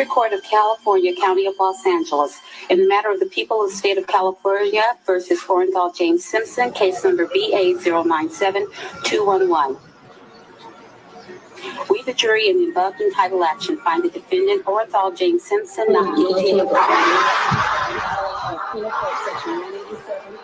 Court of California, County of Los Angeles, in the matter of the people of the state of California versus Orenthal James Simpson, case number BA097211. We, the jury, in the above entitled action, find the defendant, Orenthal James Simpson, not guilty of Penal Code Section 187.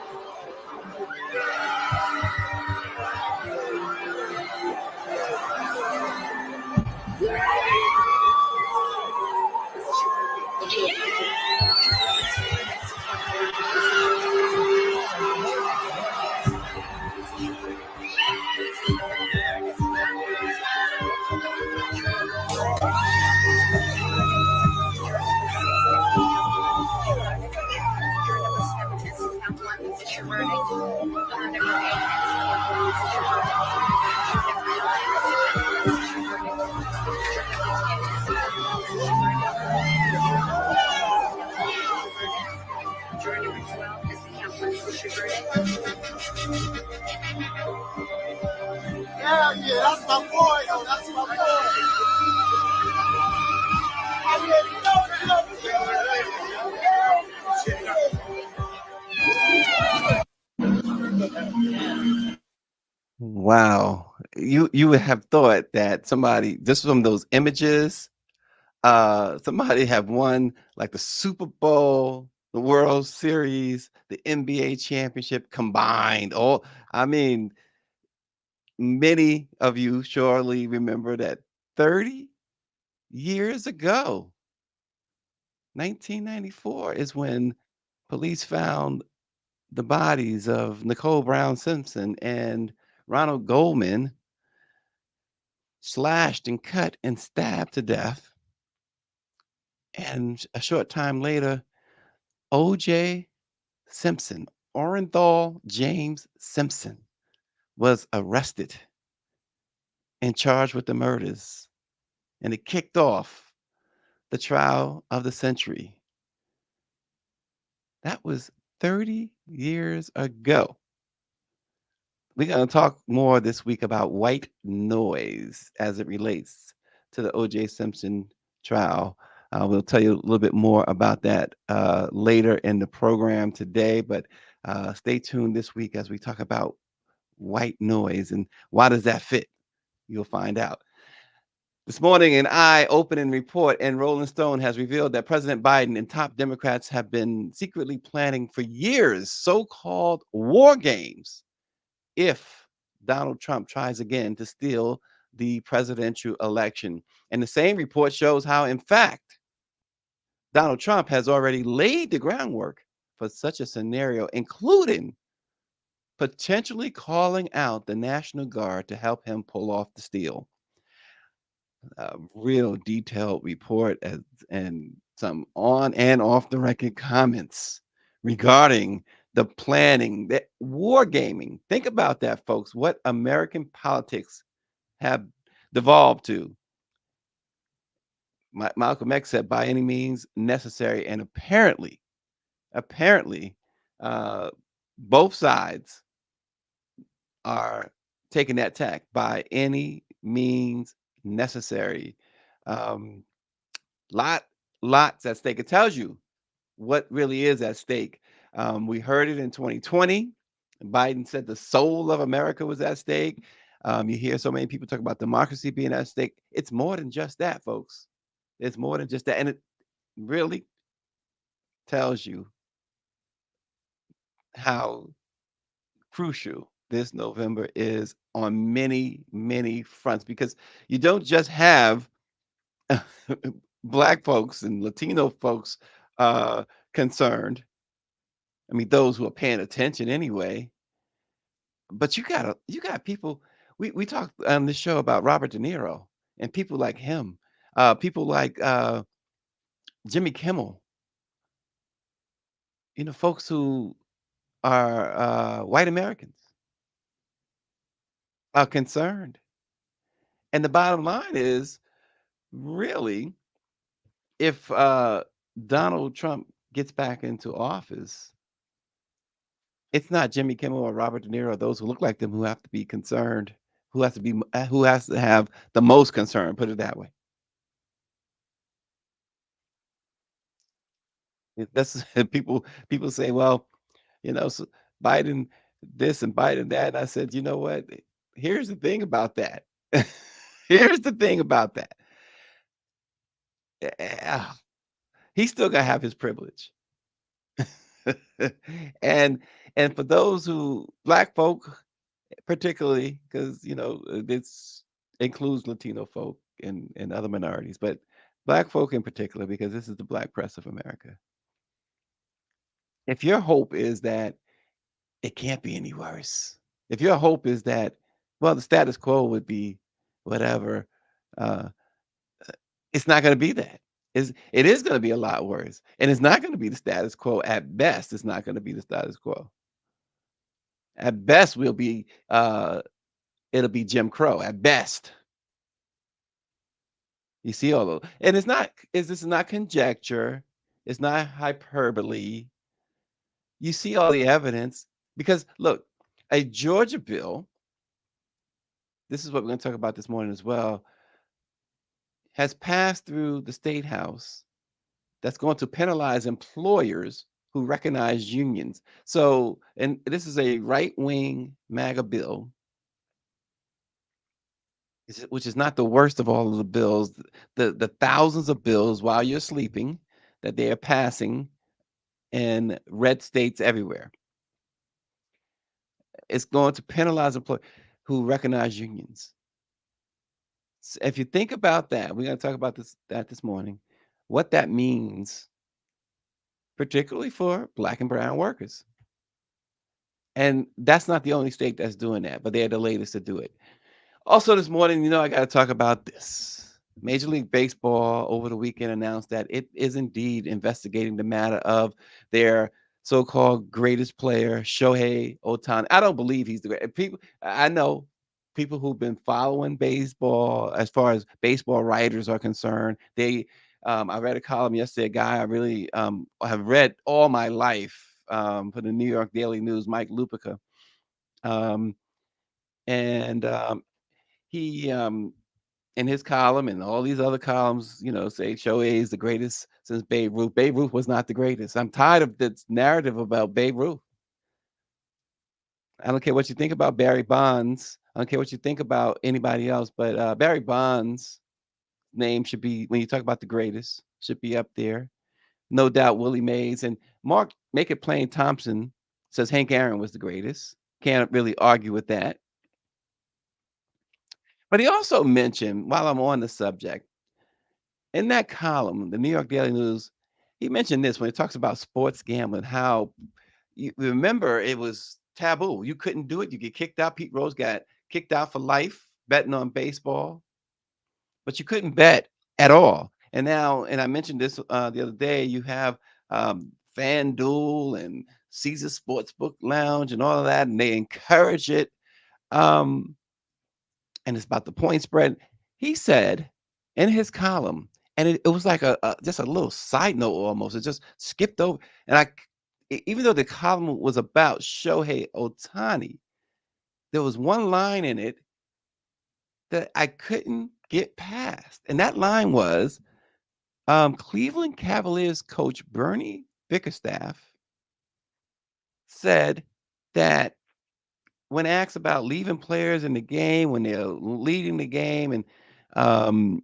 Yeah, that's my boy, though. That's my boy. Wow. You would have thought that somebody, just from those images, somebody have won like the Super Bowl, the World Series, the NBA championship combined. I mean, many of you surely remember that 30 years ago, 1994 is when police found the bodies of Nicole Brown Simpson and Ronald Goldman, slashed and cut and stabbed to death. And a short time later, O.J. Simpson, Orenthal James Simpson, was arrested and charged with the murders. And it kicked off the trial of the century. That was 30 years ago. We're going to talk more this week about white noise as it relates to the O.J. Simpson trial. We'll tell you a little bit more about that later in the program today, but stay tuned this week as we talk about white noise and why does that fit? You'll find out. This morning, an eye-opening report in Rolling Stone has revealed that President Biden and top Democrats have been secretly planning for years so-called war games if Donald Trump tries again to steal the presidential election. And the same report shows how, in fact, Donald Trump has already laid the groundwork for such a scenario, including potentially calling out the National Guard to help him pull off the steal. A real detailed report and some on and off the record comments regarding the planning, that war gaming. Think about that, folks. What American politics have devolved to. Malcolm X said, by any means necessary. And apparently, uh, both sides are taking that tack, by any means necessary. Um, lots at stake. It tells you what really is at stake. We heard it in 2020. Biden said the soul of America was at stake. You hear so many people talk about democracy being at stake. It's more than just that, folks. It's more than just that. And it really tells you how crucial this November is on many, many fronts, because you don't just have Black folks and Latino folks concerned. I mean, those who are paying attention anyway. But you got people. We talked on this show about Robert De Niro and people like him, people like Jimmy Kimmel. Folks who are white Americans are concerned. And the bottom line is, really, if Donald Trump gets back into office, it's not Jimmy Kimmel or Robert De Niro, those who look like them, who have to be concerned, who has to have the most concern, put it that way. That's people say, well, so Biden this and Biden that. And I said, you know what? Here's the thing about that. Here's the thing about that. Eh, He's still gonna have his privilege. and and for those who black folk particularly, because this includes Latino folk and other minorities, but black folk in particular, because this is the black press of America. If your hope is that it can't be any worse, if your hope is that, well, the status quo would be whatever, uh, it's not going to be that. It is going to be a lot worse, and it's not going to be the status quo. At best, it's not going to be the status quo. At best, it'll be Jim Crow. At best, you see all those, and this is not conjecture. It's not hyperbole. You see all the evidence because look, a Georgia bill. This is what we're going to talk about this morning as well. Has passed through the state house that's going to penalize employers who recognize unions. So, and this is a right-wing MAGA bill, which is not the worst of all of the bills. The thousands of bills while you're sleeping that they are passing in red states everywhere. It's going to penalize employers who recognize unions. If you think about that, we're going to talk about this morning, what that means, particularly for black and brown workers. And that's not the only state that's doing that, but they're the latest to do it. Also this morning, I got to talk about this. Major League Baseball over the weekend announced that it is indeed investigating the matter of their so-called greatest player, Shohei Ohtani. I don't believe he's the great. I know people who've been following baseball as far as baseball writers are concerned. I read a column yesterday, a guy I really have read all my life for the New York Daily News, Mike Lupica. And he in his column and all these other columns, say Shohei is the greatest since Babe Ruth. Babe Ruth was not the greatest. I'm tired of this narrative about Babe Ruth. I don't care what you think about Barry Bonds. I don't care what you think about anybody else, but Barry Bonds' name should be, when you talk about the greatest, should be up there. No doubt Willie Mays and Mark Make It Plain Thompson says Hank Aaron was the greatest. Can't really argue with that. But he also mentioned, while I'm on the subject, in that column, the New York Daily News, he mentioned this when he talks about sports gambling, how you remember it was taboo. You couldn't do it. You get kicked out. Pete Rose got kicked out for life betting on baseball, but you couldn't bet at all. And now, and I mentioned this the other day, you have FanDuel and Caesar Sportsbook Lounge and all of that, and they encourage it. And it's about the point spread. He said in his column, and it was like just a little side note almost. It just skipped over. And even though the column was about Shohei Ohtani, there was one line in it that I couldn't get past. And that line was Cleveland Cavaliers coach Bernie Bickerstaff said that when asked about leaving players in the game, when they're leading the game, and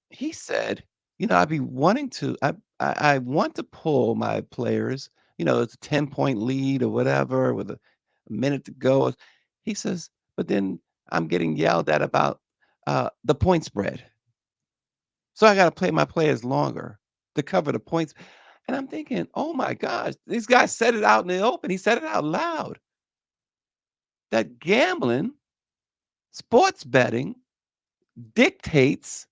he said, I'd be wanting to, I want to pull my players, it's a 10-point lead or whatever with a minute to go. He says, but then I'm getting yelled at about the point spread. So I got to play my players longer to cover the points. And I'm thinking, oh my gosh, these guys said it out in the open. He said it out loud. That gambling, sports betting dictates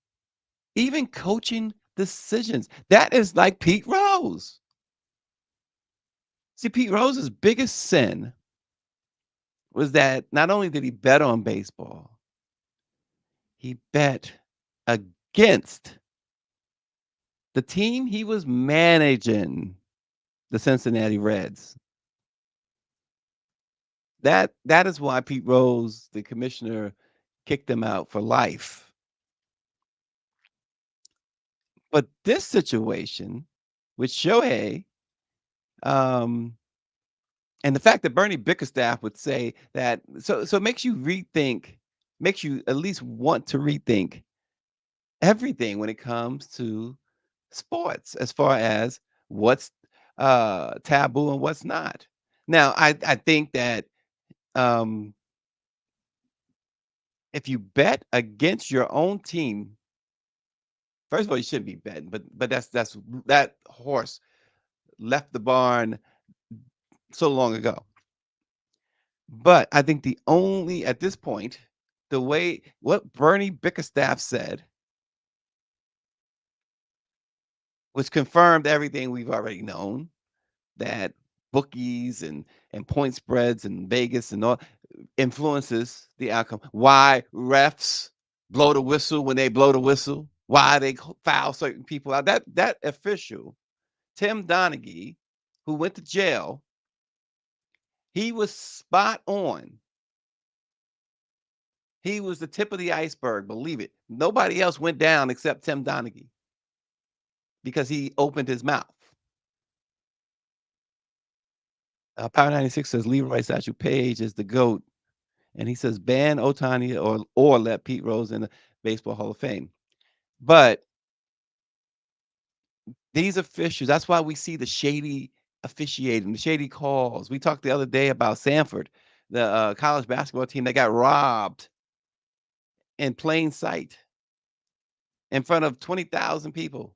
even coaching decisions. That is like Pete Rose. See, Pete Rose's biggest sin was that not only did he bet on baseball, he bet against the team he was managing, the Cincinnati Reds. That is why Pete Rose, the commissioner, kicked him out for life. But this situation with Shohei. Um, and the fact that Bernie Bickerstaff would say that, so it makes you rethink, makes you at least want to rethink everything when it comes to sports, as far as what's taboo and what's not. Now, I think that um, if you bet against your own team, first of all, you shouldn't be betting, but that's that horse left the barn so long ago. But I think the only at this point, the way what Bernie Bickerstaff said, which confirmed everything we've already known, that bookies and point spreads and Vegas and all influences the outcome. Why refs blow the whistle when they blow the whistle? Why they foul certain people out? That official, Tim Donaghy, who went to jail, he was spot on. He was the tip of the iceberg, believe it. Nobody else went down except Tim Donaghy because he opened his mouth. Power 96 says Leroy Satchel Paige is the GOAT. And he says ban Ohtani or let Pete Rose in the Baseball Hall of Fame. But these officials, that's why we see the shady officiating, the shady calls. We talked the other day about Sanford, the college basketball team that got robbed in plain sight in front of 20,000 people.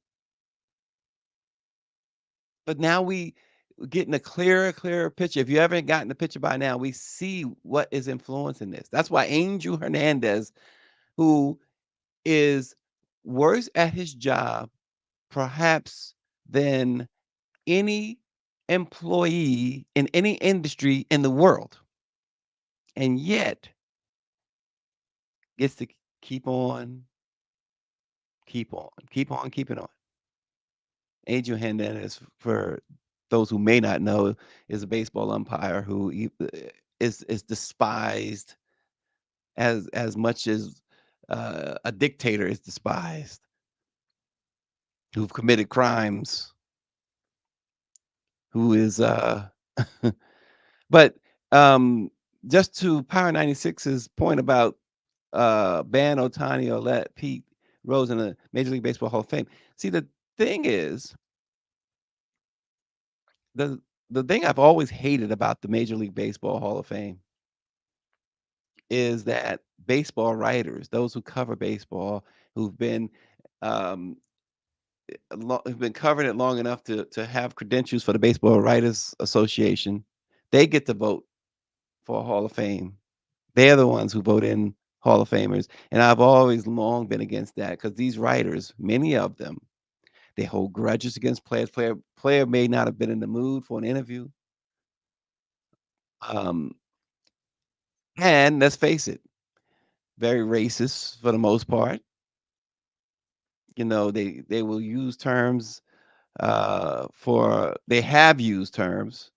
But now we getting a clearer picture. If you haven't gotten the picture by now, we see what is influencing this. That's why Angel Hernandez, who is worse at his job perhaps than any employee in any industry in the world, and yet gets to keep on, keep keeping on. Angel Hernandez, for those who may not know, is a baseball umpire who is despised as much as a dictator is despised, who've committed crimes, who is but just to Power 96's point about ban Ohtani or let Pete Rose in the Major League Baseball Hall of Fame. See, the thing is, the the thing I've always hated about the Major League Baseball Hall of Fame is that baseball writers, those who cover baseball, who've been um, who've been covering it long enough to have credentials for the Baseball Writers Association, they get to vote for a Hall of Fame. They're the ones who vote in Hall of Famers, and I've always long been against that because these writers, many of them, they hold grudges against players. Player may not have been in the mood for an interview. Um, and let's face it, very racist for the most part. You know, they will use terms they have used terms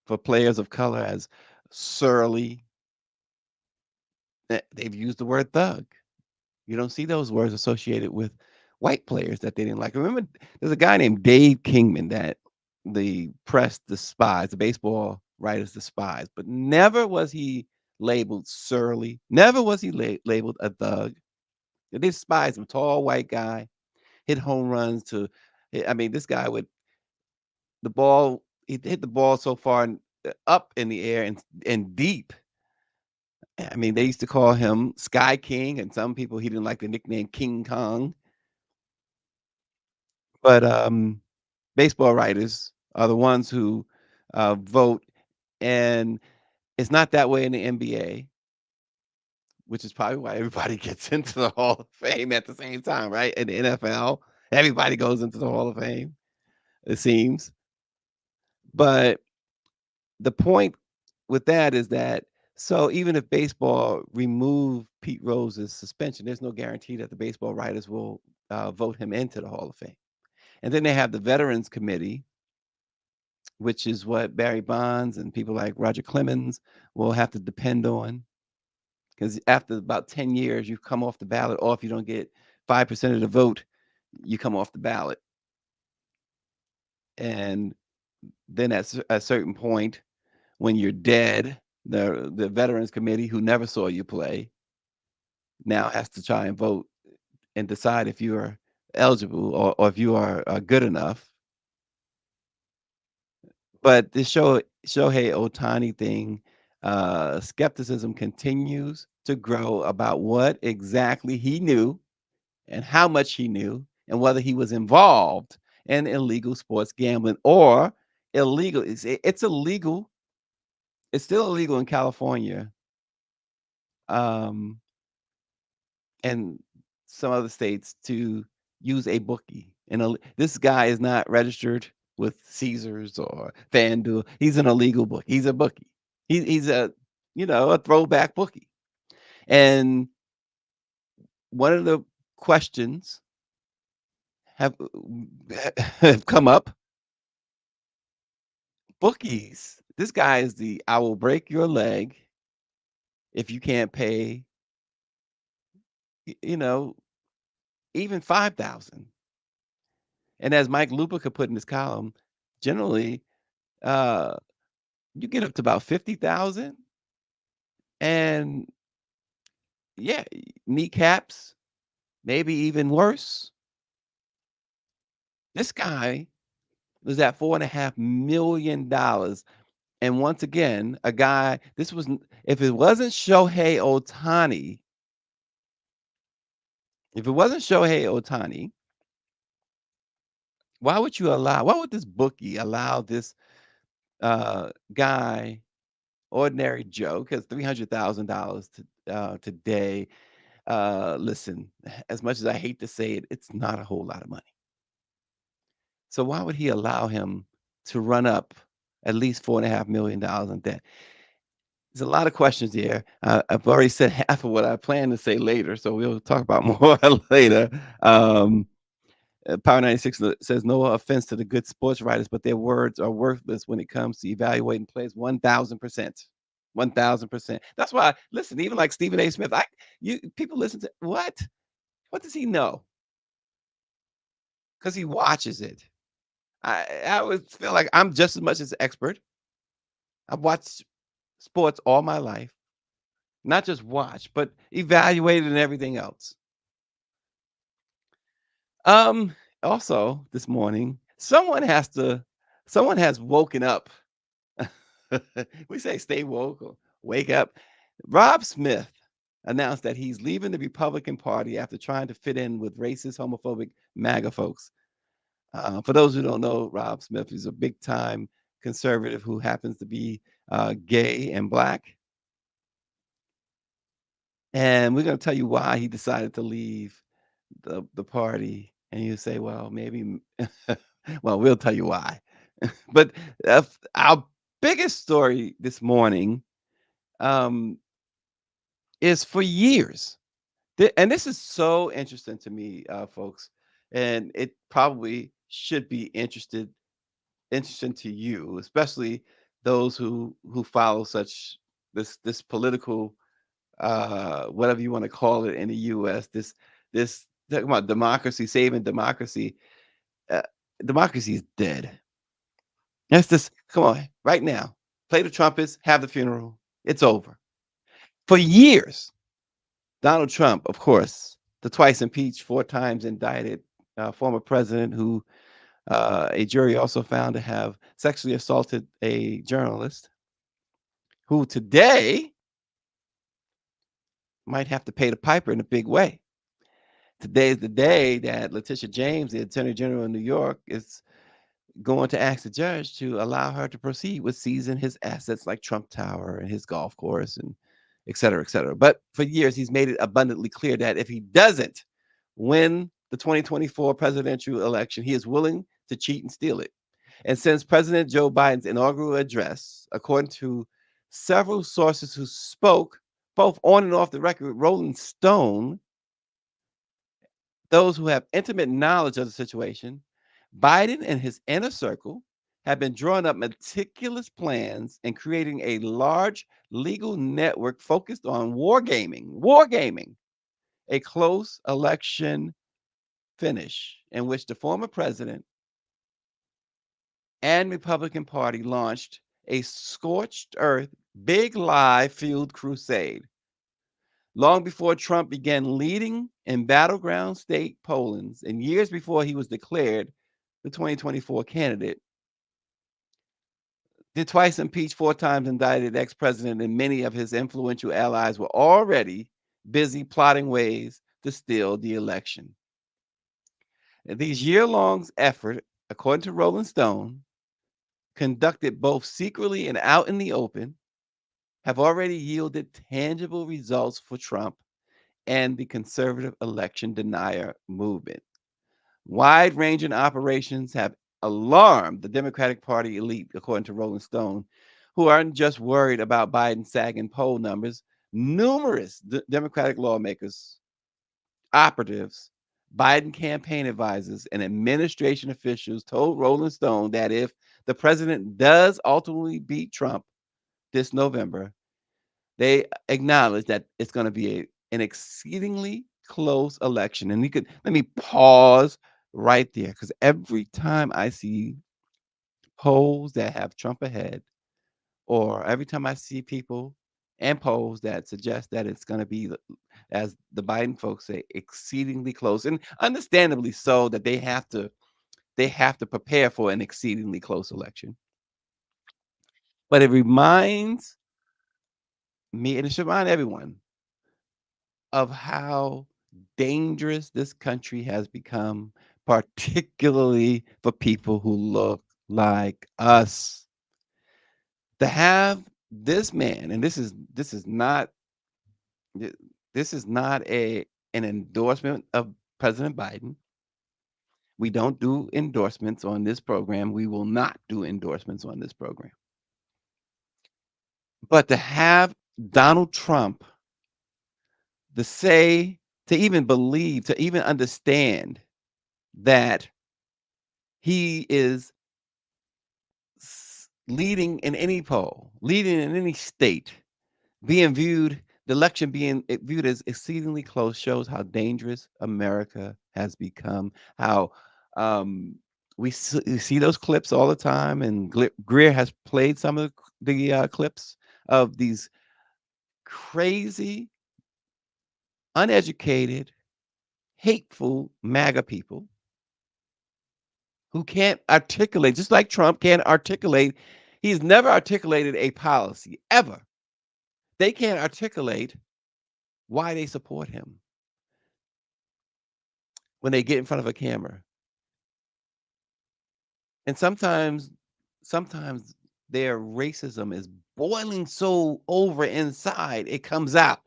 for players of color as surly. They've used the word thug. You don't see those words associated with white players that they didn't like. Remember, there's a guy named Dave Kingman that the press despised, the baseball writers despised, but never was he labeled surly. Never was he labeled a thug. They despised him. Tall white guy, hit home runs to. I mean, this guy would the ball. He hit the ball so far up in the air and deep. I mean, they used to call him Sky King, and some people he didn't like the nickname King Kong. But baseball writers are the ones who vote, and it's not that way in the NBA, which is probably why everybody gets into the Hall of Fame at the same time, right? In the NFL, everybody goes into the Hall of Fame, it seems. But the point with that is that so even if baseball remove Pete Rose's suspension, there's no guarantee that the baseball writers will vote him into the Hall of Fame. And then they have the Veterans Committee, which is what Barry Bonds and people like Roger Clemens will have to depend on. Because after about 10 years, you come off the ballot, or if you don't get 5% of the vote, you come off the ballot. And then at a certain point, when you're dead, the Veterans Committee, who never saw you play, now has to try and vote and decide if you are eligible or if you are good enough. But the Shohei Ohtani thing, skepticism continues to grow about what exactly he knew and how much he knew and whether he was involved in illegal sports gambling or illegal. It's illegal. It's still illegal in California, um, and some other states to use a bookie. And this guy is not registered with Caesars or FanDuel. He's an illegal book. He's a bookie. He's a throwback bookie. And one of the questions have have come up. Bookies. This guy is I will break your leg if you can't pay, you know, even 5,000. And as Mike Lupica put in his column, generally, uh, you get up to about 50,000 and yeah, kneecaps, maybe even worse. This guy was at $4.5 million. And once again, a guy, if it wasn't Shohei Ohtani, why would this bookie allow this guy, ordinary Joe, because $300,000 today, listen, as much as I hate to say it, it's not a whole lot of money. So why would he allow him to run up at least $4.5 million in debt? There's a lot of questions here. I've already said half of what I plan to say later, so we'll talk about more later. Power 96 says, no offense to the good sports writers, but their words are worthless when it comes to evaluating players 1,000%. 1,000%. That's why, listen, even like Stephen A. Smith, people listen to what? What does he know? Because he watches it. I would feel like I'm just as much as an expert. I've watched sports all my life, not just watch, but evaluated and everything else. Um, Also this morning, someone has woken up. We say stay woke or wake up. Rob Smith announced that he's leaving the Republican Party after trying to fit in with racist, homophobic MAGA folks. For those who don't know, Rob Smith is a big time conservative who happens to be gay and black. And we're going to tell you why he decided to leave the party. And you say, well, maybe, well, we'll tell you why. But our biggest story this morning um, is for years. And this is so interesting to me, folks. And it probably should be interesting to you, especially those who follow this political whatever you want to call it in the US, this talking about democracy, saving democracy. Uh, Democracy is dead. Let's just come on right now. Play the trumpets, have the funeral. It's over. For years, Donald Trump, of course, the twice impeached, 4 times indicted former president who a jury also found to have sexually assaulted a journalist who today might have to pay the piper in a big way. Today is the day that Letitia James, the Attorney General of New York, is going to ask the judge to allow her to proceed with seizing his assets like Trump Tower and his golf course and et cetera, et cetera. But for years, he's made it abundantly clear that if he doesn't win the 2024 presidential election, he is willing to cheat and steal it. And since President Joe Biden's inaugural address, according to several sources who spoke both on and off the record with Rolling Stone, those who have intimate knowledge of the situation, Biden and his inner circle have been drawing up meticulous plans and creating a large legal network focused on wargaming, a close election finish in which the former president and Republican Party launched a scorched earth, big lie fueled crusade. Long before Trump began leading in battleground state pollings and years before he was declared the 2024 candidate, the twice impeached, four times indicted ex president and many of his influential allies were already busy plotting ways to steal the election. These year long efforts, according to Rolling Stone, conducted both secretly and out in the open, have already yielded tangible results for Trump and the conservative election denier movement. Wide ranging operations have alarmed the Democratic Party elite, according to Rolling Stone, who aren't just worried about Biden's sagging poll numbers. Numerous Democratic lawmakers, operatives, Biden campaign advisors, and administration officials told Rolling Stone that if the president does ultimately beat Trump this November, they acknowledge that it's going to be an exceedingly close election. And let me pause right there, because every time I see polls that have Trump ahead, or every time I see people and polls that suggest that it's going to be, as the Biden folks say, exceedingly close, and understandably so, that they have to prepare for an exceedingly close election. But it reminds me, and it should remind everyone, of how dangerous this country has become, particularly for people who look like us. To have this man, and th- this is not an endorsement of President Biden. We don't do endorsements on this program. We will not do endorsements on this program. But to have Donald Trump to even believe, to even understand that he is leading in any poll, leading in any state, the election being viewed as exceedingly close, shows how dangerous America has become. How we see those clips all the time, and Greer has played some of the clips of these crazy, uneducated, hateful MAGA people who can't articulate, just like Trump can't articulate. He's never articulated a policy ever. They can't articulate why they support him when they get in front of a camera. And sometimes their racism is boiling so over inside it comes out.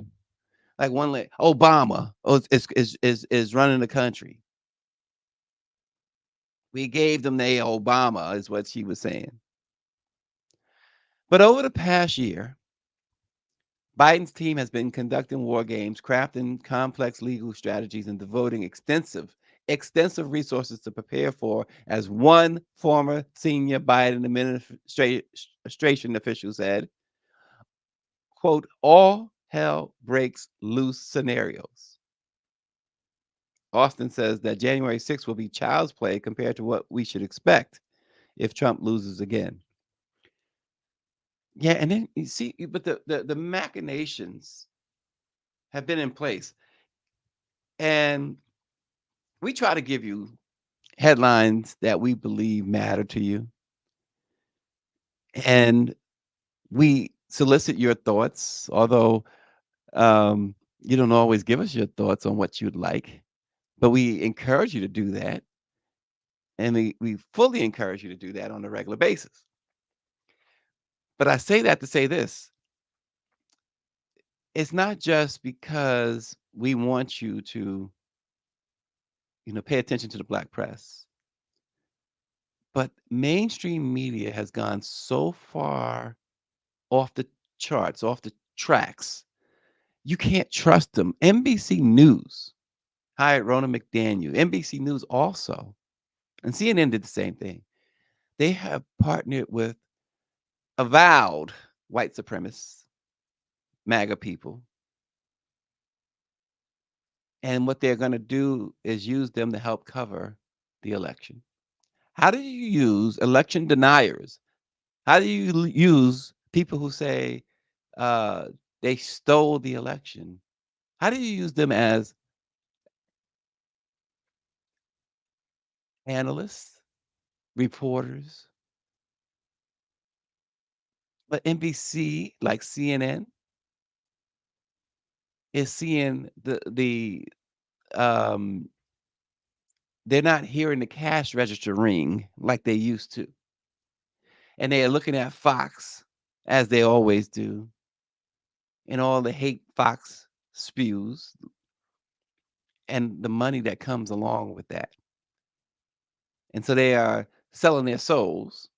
Like one like Obama is running the country. We gave them the Obama, is what she was saying. But over the past year, Biden's team has been conducting war games, crafting complex legal strategies, and devoting extensive resources to prepare for, as one former senior Biden administration official said, quote, all hell breaks loose scenarios. Austin says that January 6th will be child's play compared to what we should expect if Trump loses again. Yeah, and then you see, but the machinations have been in place. And we try to give you headlines that we believe matter to you. And we solicit your thoughts, although you don't always give us your thoughts on what you'd like. But we encourage you to do that. And we fully encourage you to do that on a regular basis. But I say that to say this: it's not just because we want you to, pay attention to the black press, but mainstream media has gone so far off the charts, off the tracks. You can't trust them. NBC News hired Rona McDaniel. NBC News also, and CNN did the same thing. They have partnered with avowed white supremacists, MAGA people. And what they're going to do is use them to help cover the election. How do you use election deniers? How do you use people who say uh, they stole the election? How do you use them as analysts, reporters? But NBC, like CNN, is seeing um they're not hearing the cash register ring like they used to. And they are looking at Fox as they always do, and all the hate Fox spews and the money that comes along with that. And so they are selling their souls.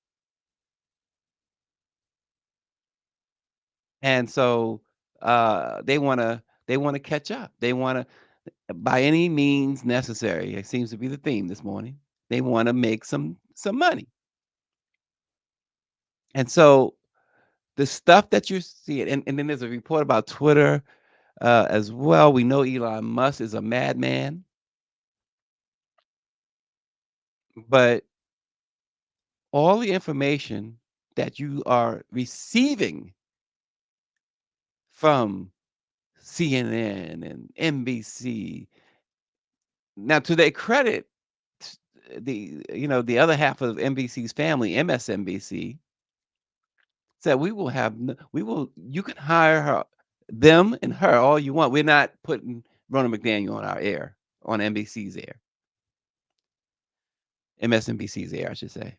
And so they want to catch up. They want to by any means necessary. It seems to be the theme this morning. They want to make some money. And so the stuff that you see, and then there's a report about Twitter as well. We know Elon Musk is a madman, but all the information that you are receiving from CNN and NBC, now to their credit, the other half of NBC's family, MSNBC, said we will you can hire them and her all you want. We're not putting Rona McDaniel on our air, on NBC's air, MSNBC's air, I should say.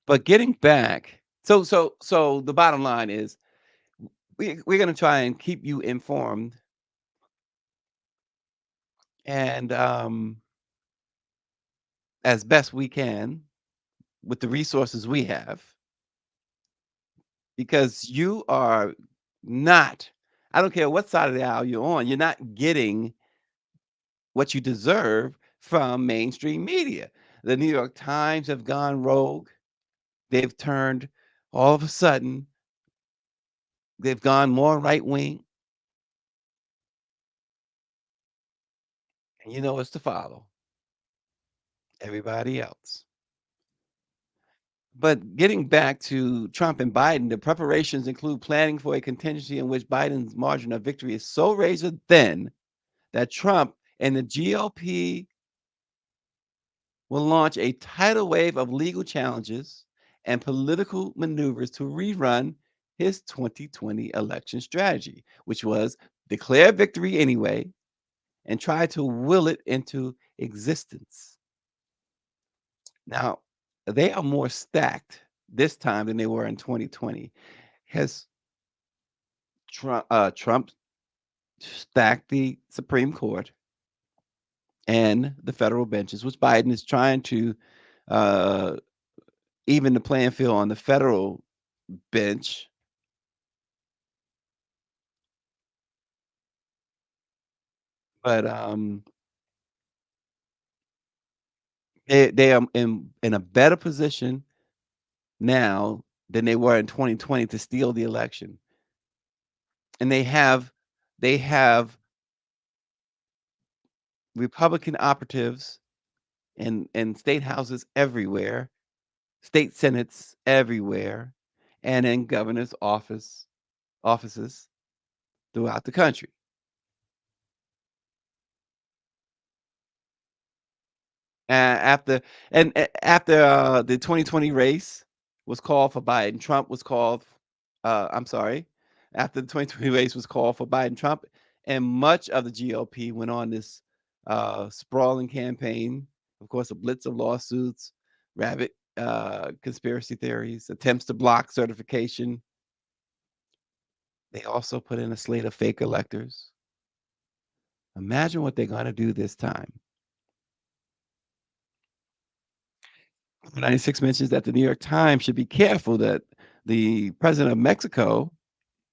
But getting back, so the bottom line is we're going to try and keep you informed and as best we can with the resources we have, because you are not, I don't care what side of the aisle you're on, you're not getting what you deserve from mainstream media. The New York Times have gone rogue. They've turned, all of a sudden, they've gone more right wing. And you know what's to follow. Everybody else. But getting back to Trump and Biden, the preparations include planning for a contingency in which Biden's margin of victory is so razor thin that Trump and the GOP will launch a tidal wave of legal challenges and political maneuvers to rerun his 2020 election strategy, which was declare victory anyway and try to will it into existence. Now, they are more stacked this time than they were in 2020. Has Trump stacked the Supreme Court and the federal benches, which Biden is trying to uh, even the playing field on the federal bench. But they are in a better position now than they were in 2020 to steal the election. And they have Republican operatives in state houses everywhere, state senates everywhere, and in governor's offices throughout the country. After after the 2020 race was called for Biden, Trump was called. I'm sorry. After the 2020 race was called for Biden, Trump and much of the GOP went on this sprawling campaign. Of course, a blitz of lawsuits, rabbit conspiracy theories, attempts to block certification. They also put in a slate of fake electors. Imagine what they're going to do this time. 96 mentions that the New York Times should be careful that the president of Mexico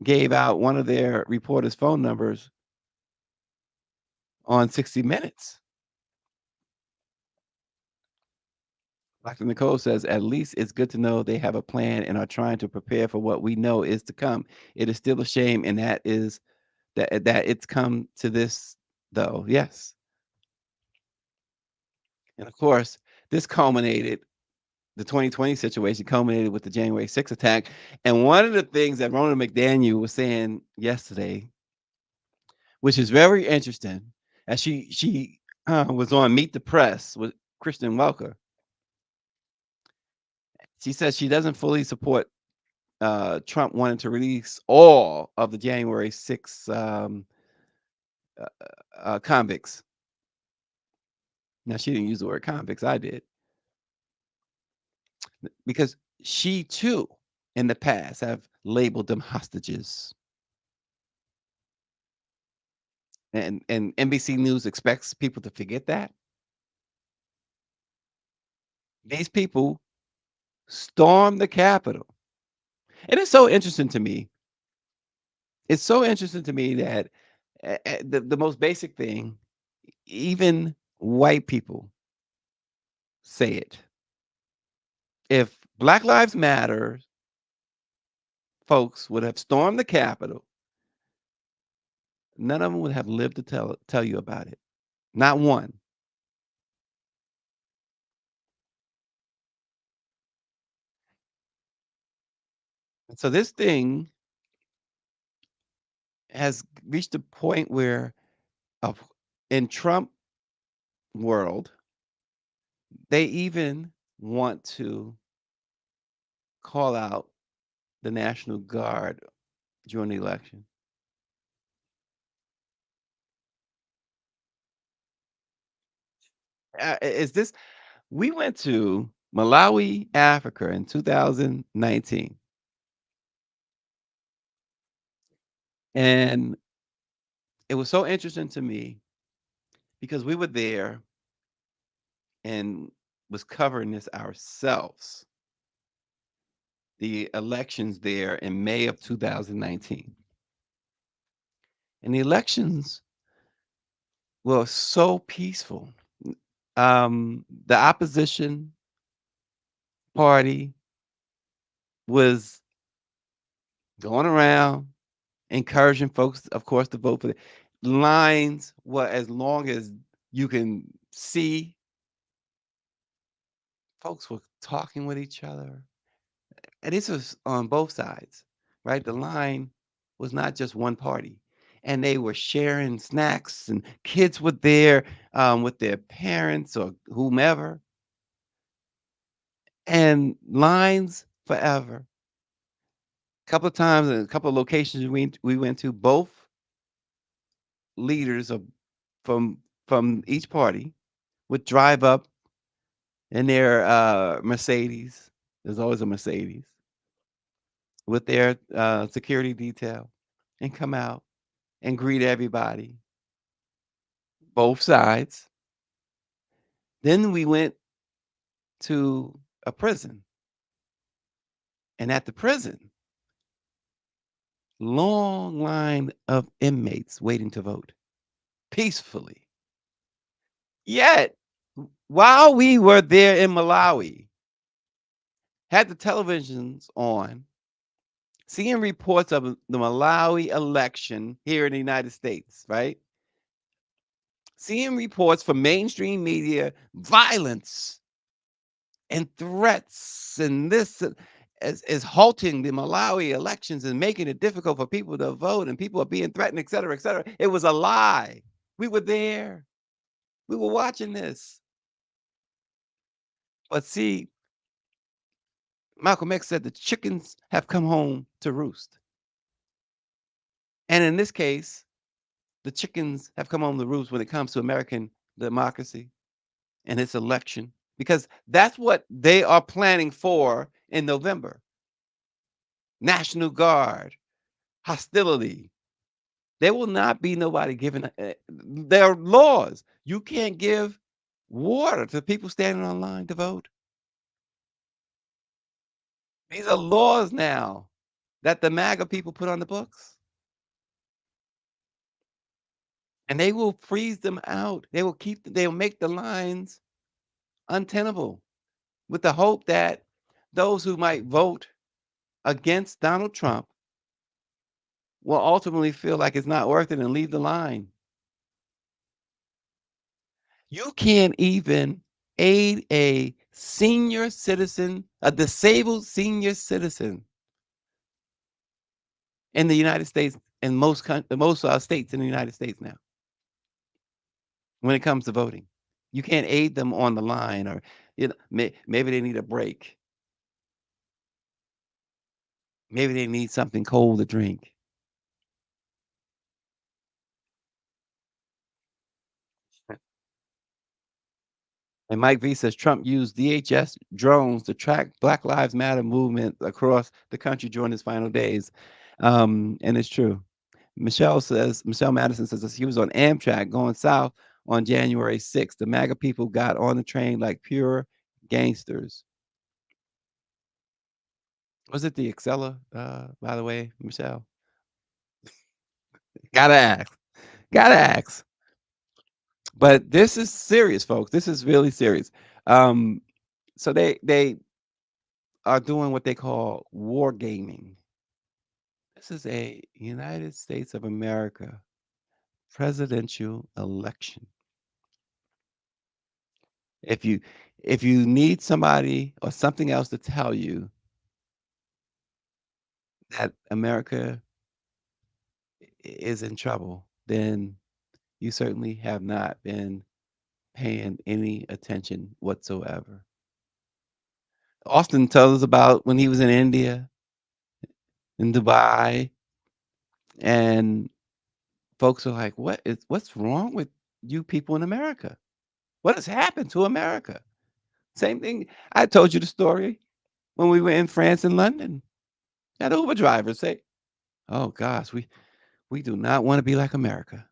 gave out one of their reporters' phone numbers on 60 Minutes. Dr. Nicole says, at least it's good to know they have a plan and are trying to prepare for what we know is to come. It is still a shame, and that is that it's come to this, though. Yes. And of course, this culminated, the 2020 situation culminated with the January 6th attack. And one of the things that Rona McDaniel was saying yesterday, which is very interesting, as she was on Meet the Press with Christian Welker. She says she doesn't fully support Trump wanting to release all of the January 6th convicts. Now, she didn't use the word convicts, I did, because she too, in the past, have labeled them hostages. And NBC News expects people to forget that. These people stormed the Capitol. And it's so interesting to me. It's so interesting to me that the most basic thing, even white people say it. If Black Lives Matter folks would have stormed the Capitol, none of them would have lived to tell you about it. Not one. And so this thing has reached a point where of in Trump world, they even want to call out the National Guard during the election. Is this we went to Malawi, Africa in 2019. And it was so interesting to me because we were there and was covering this ourselves. The elections there in May of 2019. And the elections were so peaceful. The opposition party was going around encouraging folks, of course, to vote for the lines were as long as you can see. Folks were talking with each other. And this was on both sides, right? The line was not just one party. And they were sharing snacks, and kids were there with their parents or whomever. And lines forever. A couple of times in a couple of locations we went to, both leaders of from each party would drive up in their Mercedes. There's always a Mercedes with their security detail and come out and greet everybody, both sides. Then we went to a prison. And at the prison, long line of inmates waiting to vote peacefully. Yet, while we were there in Malawi, had the televisions on, seeing reports of the Malawi election here in the United States, right? Seeing reports from mainstream media, violence and threats, and this is halting the Malawi elections and making it difficult for people to vote, and people are being threatened, et cetera, et cetera. It was a lie. We were there. We were watching this. But see, Malcolm X said the chickens have come home to roost. And in this case, the chickens have come home to roost when it comes to American democracy and its election, because that's what they are planning for in November. National Guard, hostility. There will not be nobody giving. There are laws. You can't give water to people standing online to vote. These are laws now that the MAGA people put on the books. And they will freeze them out. They'll make the lines untenable with the hope that those who might vote against Donald Trump will ultimately feel like it's not worth it and leave the line. You can't even aid a senior citizen, a disabled senior citizen in the United States, in most states in the United States now, when it comes to voting. You can't aid them on the line, or maybe they need a break. Maybe they need something cold to drink. And Mike V says Trump used DHS drones to track Black Lives Matter movement across the country during his final days. And it's true. Michelle Madison says he was on Amtrak going south on January 6th. The MAGA people got on the train like pure gangsters. Was it the Excella, by the way, Michelle? Gotta ask. Gotta ask. But this is serious, folks. This is really serious. Um, so they are doing what they call war gaming. This is a United States of America presidential election. If you need somebody or something else to tell you that America is in trouble, then you certainly have not been paying any attention whatsoever. Austin tells us about when he was in India, in Dubai, and folks are like, what's wrong with you people in America? What has happened to America? Same thing. I told you the story when we were in France and London. Had Uber drivers say, "Oh gosh, we do not want to be like America."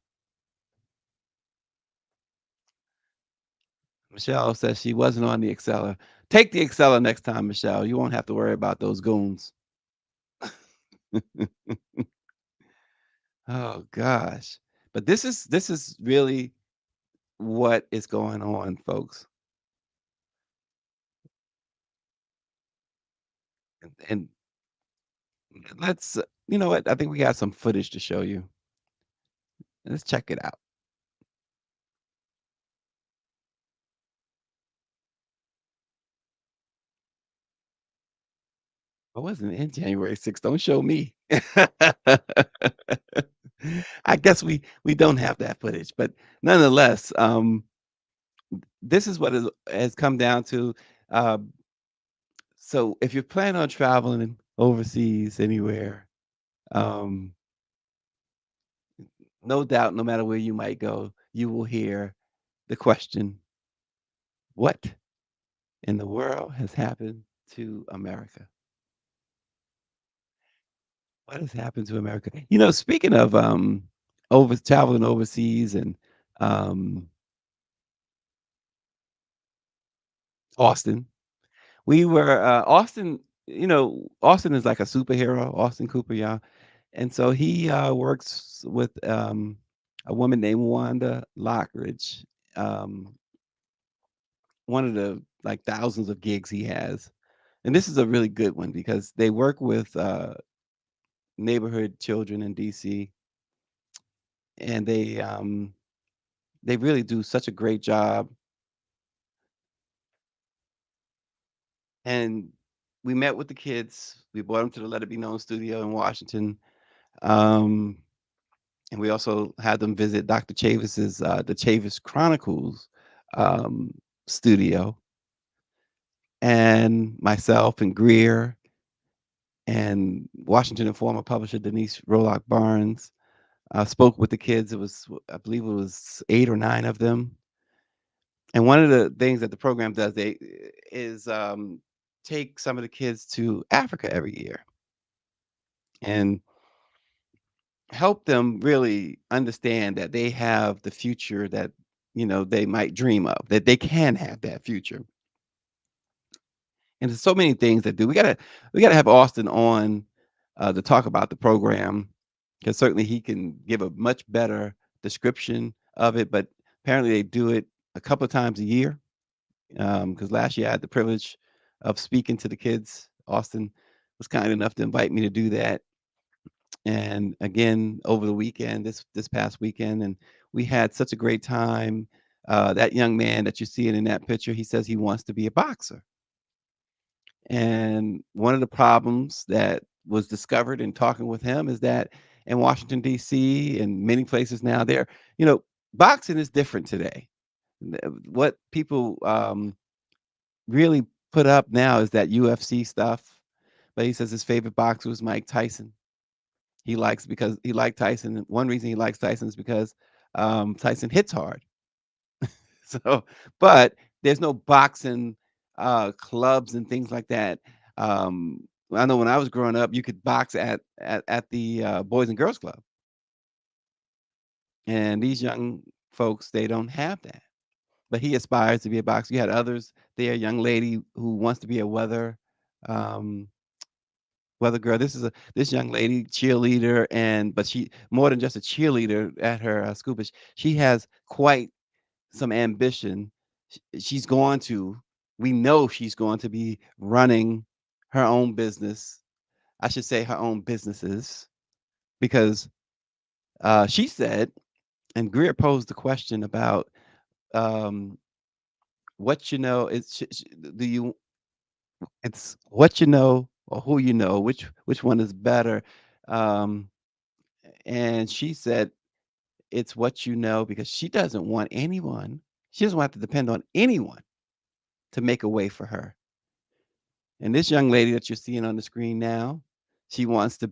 Michelle says she wasn't on the Acceler. Take the Acceler next time, Michelle. You won't have to worry about those goons. Oh gosh. But this is really what is going on, folks. And let's you know what? I think we got some footage to show you. Let's check it out. I wasn't in January 6th. Don't show me. I guess we don't have that footage, but nonetheless, this is what it has come down to. Uh, so if you're planning on traveling overseas anywhere, um, no doubt, no matter where you might go, you will hear the question, "What in the world has happened to America? What has happened to America?" Speaking of over traveling overseas and um, Austin. We were Austin, Austin is like a superhero, Austin Cooper, yeah. And so he works with a woman named Wanda Lockridge. Um, one of the like thousands of gigs he has. And this is a really good one because they work with neighborhood children in DC, and they really do such a great job. And we met with the kids. We brought them to the Let It Be Known studio in Washington. Um, and we also had them visit Dr. Chavis's the Chavis Chronicles um, studio, and myself and Greer and Washington Informer publisher Denise Rolock Barnes spoke with the kids. It was, I believe, it was 8 or 9 of them. And one of the things that the program does is take some of the kids to Africa every year and help them really understand that they have the future that they might dream of, that they can have that future. And there's so many things that do. We gotta have Austin on to talk about the program, because certainly he can give a much better description of it. But apparently they do it a couple of times a year. Because last year I had the privilege of speaking to the kids. Austin was kind enough to invite me to do that, and again over the weekend, this past weekend, and we had such a great time. that young man that you're seeing in that picture, he says he wants to be a boxer. And one of the problems that was discovered in talking with him is that in Washington, D.C., and many places now, there, you know, boxing is different today. What people really put up now is that UFC stuff. But he says his favorite boxer was Mike Tyson. He likes because he liked Tyson. And one reason he likes Tyson is because Tyson hits hard. So, but there's no boxing clubs and things like that. I know when I was growing up, you could box at the Boys and Girls Club, and these young folks they don't have that. But he aspires to be a boxer. You had others there, a young lady who wants to be a um, weather girl. This young lady cheerleader, and but she more than just a cheerleader at her school, but she has quite some ambition. She's going to, we know she's going to be running her own business. I should say her own businesses because she said, and Greer posed the question about um, what you know. Do you? It's what you know or who you know. Which one is better? Um, and she said it's what you know because she doesn't want anyone. She doesn't want to depend on anyone to make a way for her. And this young lady that you're seeing on the screen now, she wants to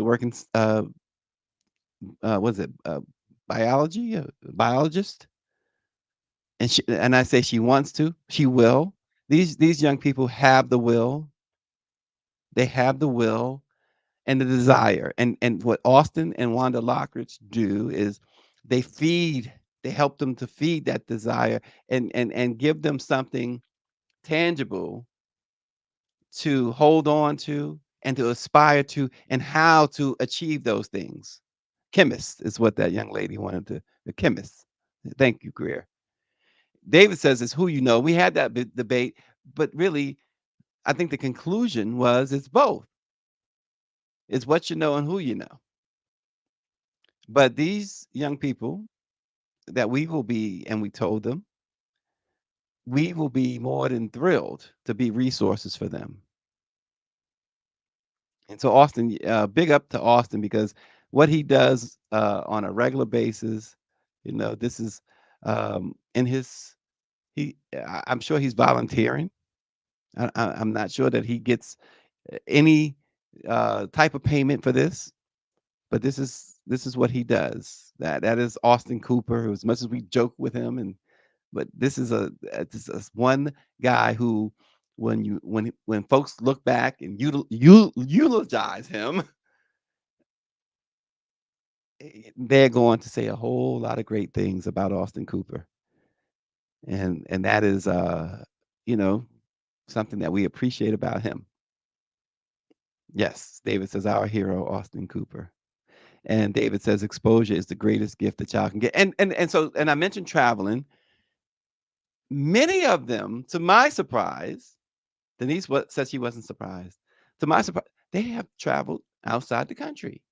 work in what is it, biology, biologist. And I say she wants to, she will. These young people have the will. They have the will and the desire. And what Austin and Wanda Lockridge do is they feed, they help them to feed that desire and give them something tangible to hold on to and to aspire to and how to achieve those things. Chemist is what that young lady wanted to, the chemist. Thank you, Greer. David says it's who you know. We had that debate, but really, I think the conclusion was it's both. It's what you know and who you know. But these young people that we will be, and we told them, we will be more than thrilled to be resources for them. And so Austin, big up to Austin because what he does on a regular basis, this is in his I'm sure he's volunteering. I'm not sure that he gets any type of payment for this, but this is what he does. That is Austin Cooper. As much as we joke with him, but this is one guy who, when folks look back and eulogize him, they're going to say a whole lot of great things about Austin Cooper, and that is you know something that we appreciate about him. Yes, David says our hero Austin Cooper, and David says exposure is the greatest gift the child can get. And I mentioned traveling. Many of them, to my surprise, Denise said she wasn't surprised. To my surprise, they have traveled outside the country.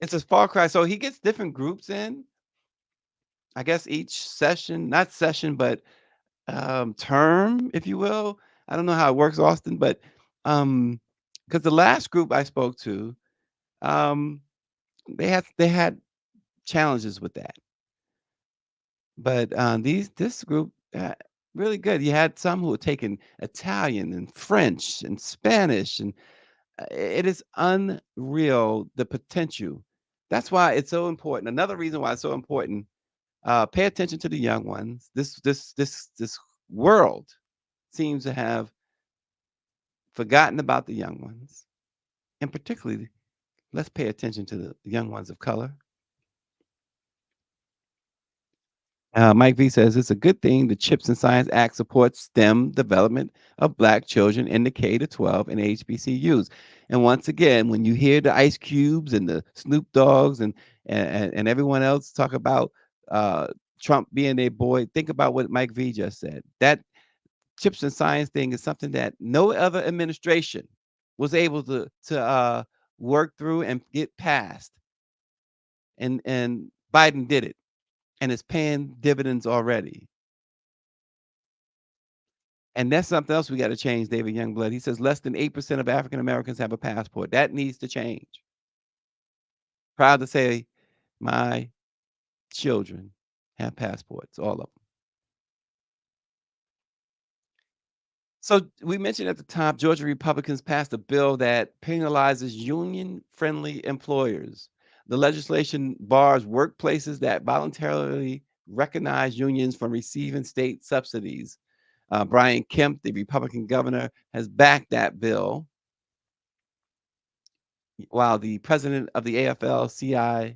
It's a far cry. So he gets different groups in. I guess each session, not session, but term, if you will. I don't know how it works, Austin, but because the last group I spoke to, um, they had challenges with that. But this group really good. You had some who were taking Italian and French and Spanish, and it is unreal the potential. That's why it's so important. Another reason why it's so important. Pay attention to the young ones. This world seems to have forgotten about the young ones, and particularly, let's pay attention to the young ones of color. Mike V says it's a good thing the CHIPS and Science Act supports STEM development of Black children in the K to 12 and HBCUs. And once again, when you hear the Ice Cubes and the Snoop Dogs and everyone else talk about Trump being a boy, think about what Mike V just said. That CHIPS and Science thing is something that no other administration was able to work through and get passed, and Biden did it. and it's paying dividends already. And that's something else we got to change, David Youngblood. He says less than 8% of African Americans have a passport. That needs to change. Proud to say my children have passports, all of them. So we mentioned at the top, Georgia Republicans passed a bill that penalizes union-friendly employers. The legislation bars workplaces that voluntarily recognize unions from receiving state subsidies. Brian Kemp, the Republican governor, has backed that bill, while the president of the AFL-CIO,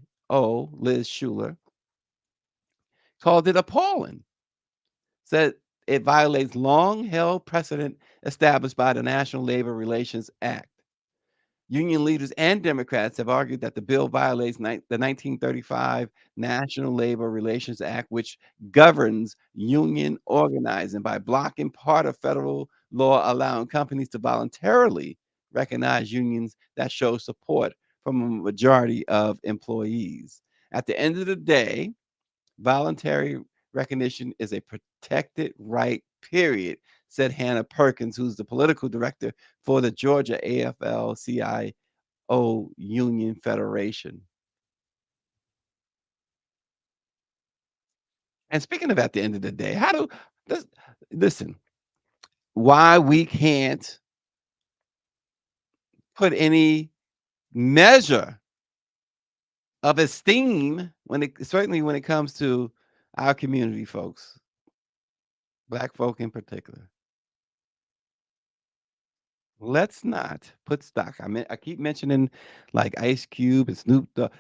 Liz Schuler, called it appalling. Said it violates long-held precedent established by the National Labor Relations Act. Union leaders and Democrats have argued that the bill violates the 1935 National Labor Relations Act, which governs union organizing by blocking part of federal law allowing companies to voluntarily recognize unions that show support from a majority of employees. At the end of the day, voluntary recognition is a protected right, period, said Hannah Perkins, who's the political director for the Georgia AFL-CIO Union Federation. And speaking of at the end of the day, listen, why we can't put any measure of esteem certainly when it comes to our community folks, Black folk in particular. Let's not put stock. I keep mentioning like Ice Cube and Snoop Dogg.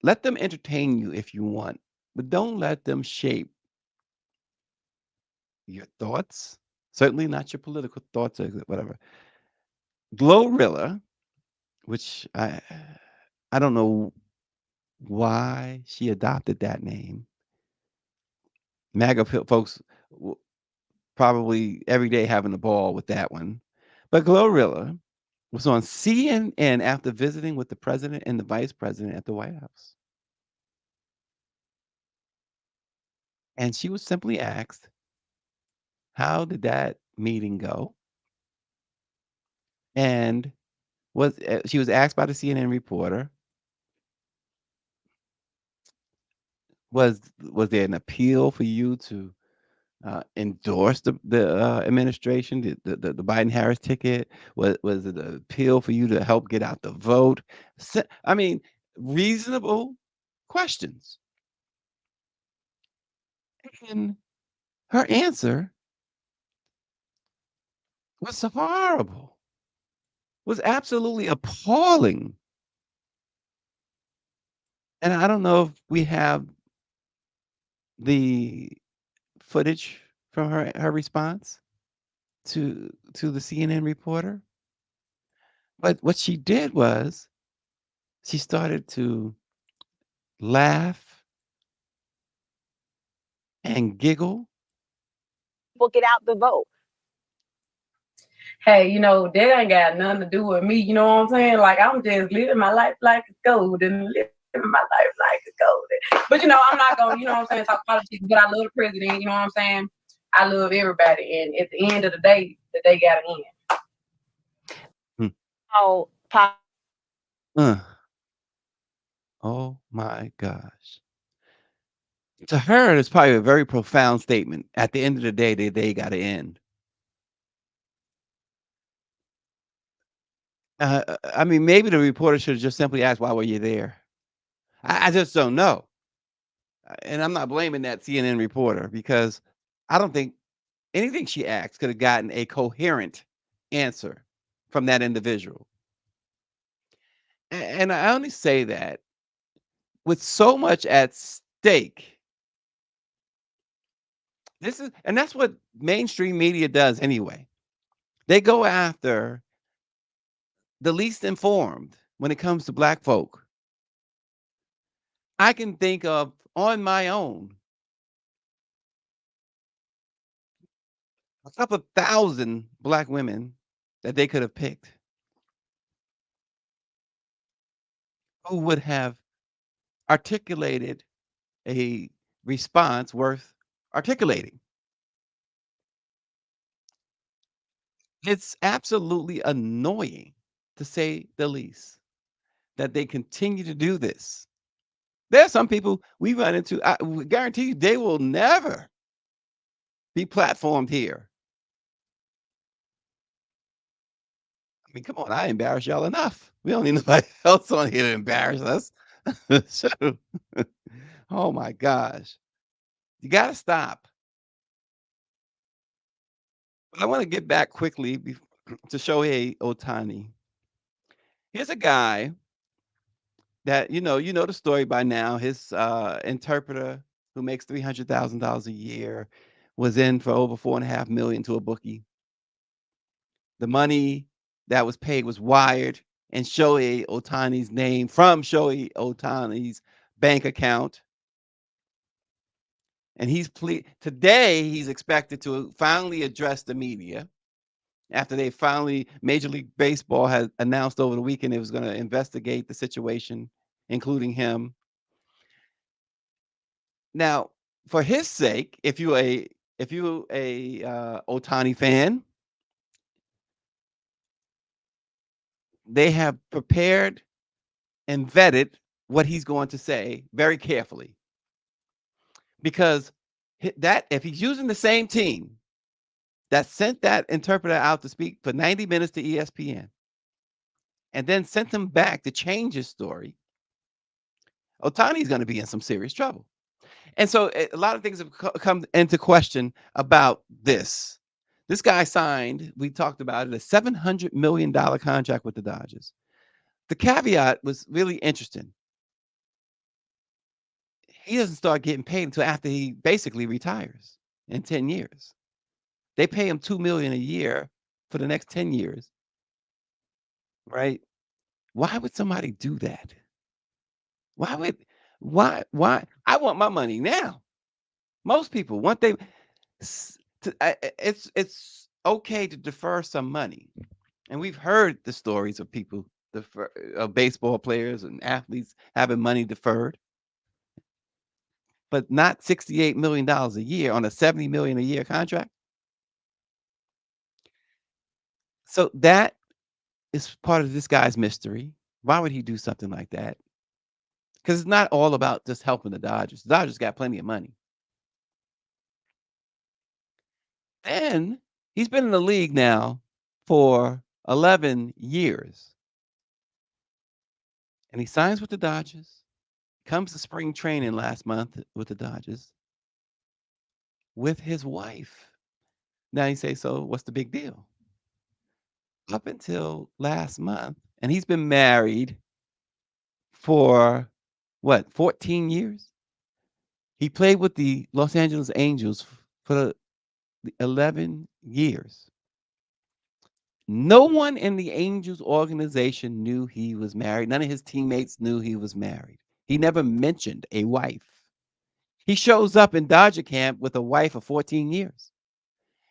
Let them entertain you if you want, but don't let them shape your thoughts. Certainly not your political thoughts or whatever. Glorilla, which I don't know why she adopted that name. MAGA folks probably every day having a ball with that one. But Glorilla was on CNN after visiting with the president and the vice president at the White House. And she was simply asked, how did that meeting go? And she was asked by the CNN reporter, was there an appeal for you to endorse the administration, the Biden Harris ticket? Was it an appeal for you to help get out the vote? I mean, reasonable questions. And her answer was horrible, was absolutely appalling. And I don't know if we have the footage from her response to the CNN reporter. But what she did was she started to laugh and giggle. People get out the vote. Hey, that ain't got nothing to do with me. You know what I'm saying? Like, I'm just living my life like it's golden, living my life like it's golden. But I'm not gonna, you know what I'm saying, talk politics. But I love the president. You know what I'm saying? I love everybody, and at the end of the day gotta end. Oh, oh my gosh. To her, it's probably a very profound statement. At the end of the day, they got to end. I mean, maybe the reporter should have just simply asked, why were you there? I just don't know. And I'm not blaming that CNN reporter because I don't think anything she asked could have gotten a coherent answer from that individual. And I only say that with so much at stake. And that's what mainstream media does anyway. They go after the least informed when it comes to Black folk. I can think of on my own a couple thousand Black women that they could have picked who would have articulated a response worth articulating. It's absolutely annoying, to say the least, that they continue to do this. There are some people we run into, I we guarantee you they will never be platformed here. I mean, come on, I embarrass y'all enough. We don't need nobody else on here to embarrass us. So, oh my gosh. You gotta stop. But I want to get back quickly to Shohei Ohtani. Here's a guy that you know the story by now. His interpreter, who makes $300,000 a year, was in for over 4.5 million to a bookie. The money that was paid was wired in Shohei Ohtani's name from Shohei Ohtani's bank account. And today he's expected to finally address the media after they finally Major League Baseball has announced over the weekend it was going to investigate the situation, including him. Now, for his sake, if you a Ohtani fan, they have prepared and vetted what he's going to say very carefully, because that if he's using the same team that sent that interpreter out to speak for 90 minutes to ESPN and then sent him back to change his story, Ohtani's going to be in some serious trouble. And so a lot of things have come into question about this. This guy signed, we talked about it, a $700 million contract with the Dodgers. The caveat was really interesting. He doesn't start getting paid until after he basically retires in 10 years. They pay him $2 million a year for the next 10 years, right? Why would somebody do that? Why? I want my money now. Most people want they it's okay to defer some money. And we've heard the stories of people of baseball players and athletes having money deferred, but not $68 million a year on a $70 million a year contract. So that is part of this guy's mystery. Why would he do something like that? Because it's not all about just helping the Dodgers. The Dodgers got plenty of money. And he's been in the league now for 11 years. And he signs with the Dodgers, comes to spring training last month with the Dodgers with his wife. Now you say, so what's the big deal? Up until last month, and he's been married for what, 14 years? He played with the Los Angeles Angels for the 11 years. No one in the Angels organization knew he was married. None of his teammates knew he was married. He never mentioned a wife. He shows up in Dodger camp with a wife of 14 years.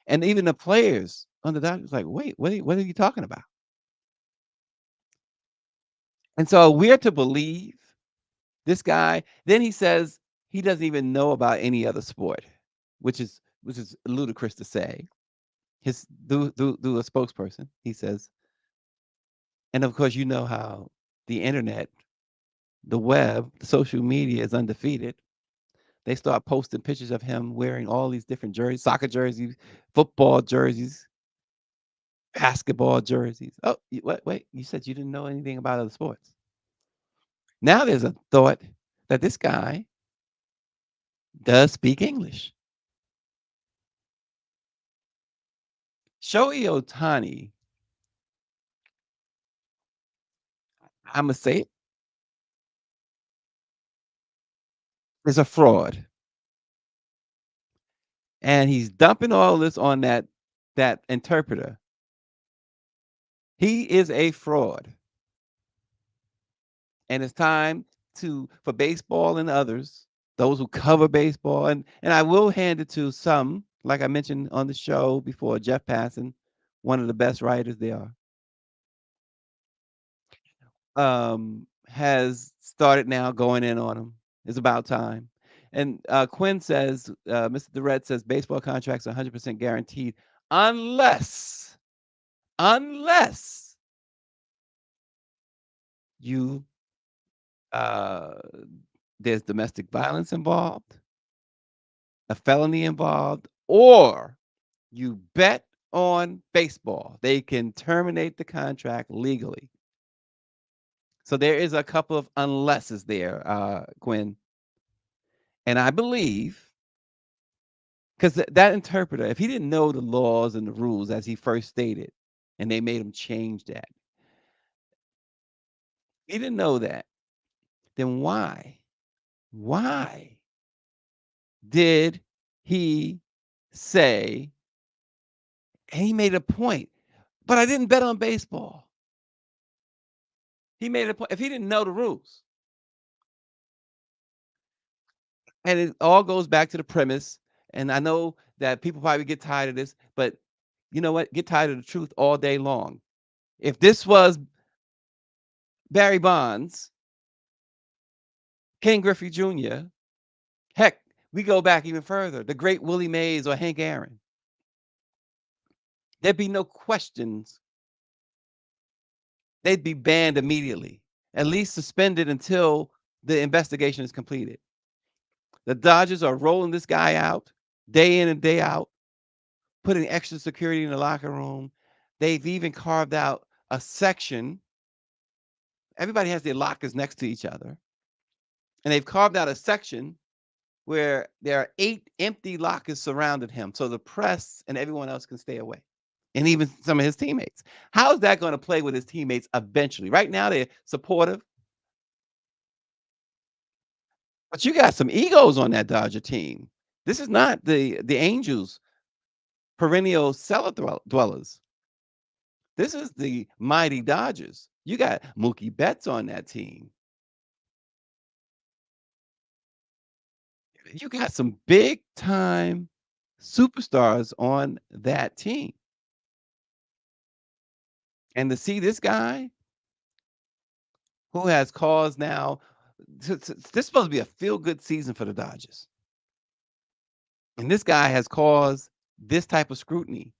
And even the players on the Dodgers like, wait, what are you talking about? And so we're to believe this guy. Then he says he doesn't even know about any other sport, which is ludicrous to say. His through a spokesperson, he says, and of course, you know how the internet, the web, the social media is undefeated. They start posting pictures of him wearing all these different jerseys, soccer jerseys, football jerseys, basketball jerseys. Oh, wait, you said you didn't know anything about other sports. Now there's a thought that this guy does speak English. Shohei Ohtani, I'm going to say it, is a fraud. And he's dumping all this on that interpreter. He is a fraud. And it's time for baseball and others, those who cover baseball, and I will hand it to some, like I mentioned on the show before, Jeff Passan, one of the best writers there are, has started now going in on him. It's about time. And Quinn says, Mr. Durrett says, baseball contracts are 100% guaranteed unless you there's domestic violence involved, a felony involved, or you bet on baseball. They can terminate the contract legally. So there is a couple of unlesses there, Quinn. And I believe, because that interpreter, if he didn't know the laws and the rules as he first stated, and they made him change that, he didn't know that, then why did he say, and he made a point, but I didn't bet on baseball. He made a point, if he didn't know the rules. And it all goes back to the premise, and I know that people probably get tired of this, but you know what? Get tired of the truth all day long. If this was Barry Bonds, Ken Griffey Jr., heck, we go back even further, the great Willie Mays or Hank Aaron, there'd be no questions. They'd be banned immediately, at least suspended until the investigation is completed. The Dodgers are rolling this guy out day in and day out, putting extra security in the locker room. They've even carved out a section. Everybody has their lockers next to each other. And they've carved out a section where there are 8 empty lockers surrounding him, so the press and everyone else can stay away, and even some of his teammates. How is that going to play with his teammates eventually? Right now, they're supportive, but you got some egos on that Dodger team. This is not the Angels, perennial cellar dwellers. This is the mighty Dodgers. You got Mookie Betts on that team. You got some big time superstars on that team. And to see this guy who has caused now, this is supposed to be a feel-good season for the Dodgers. And this guy has caused this type of scrutiny.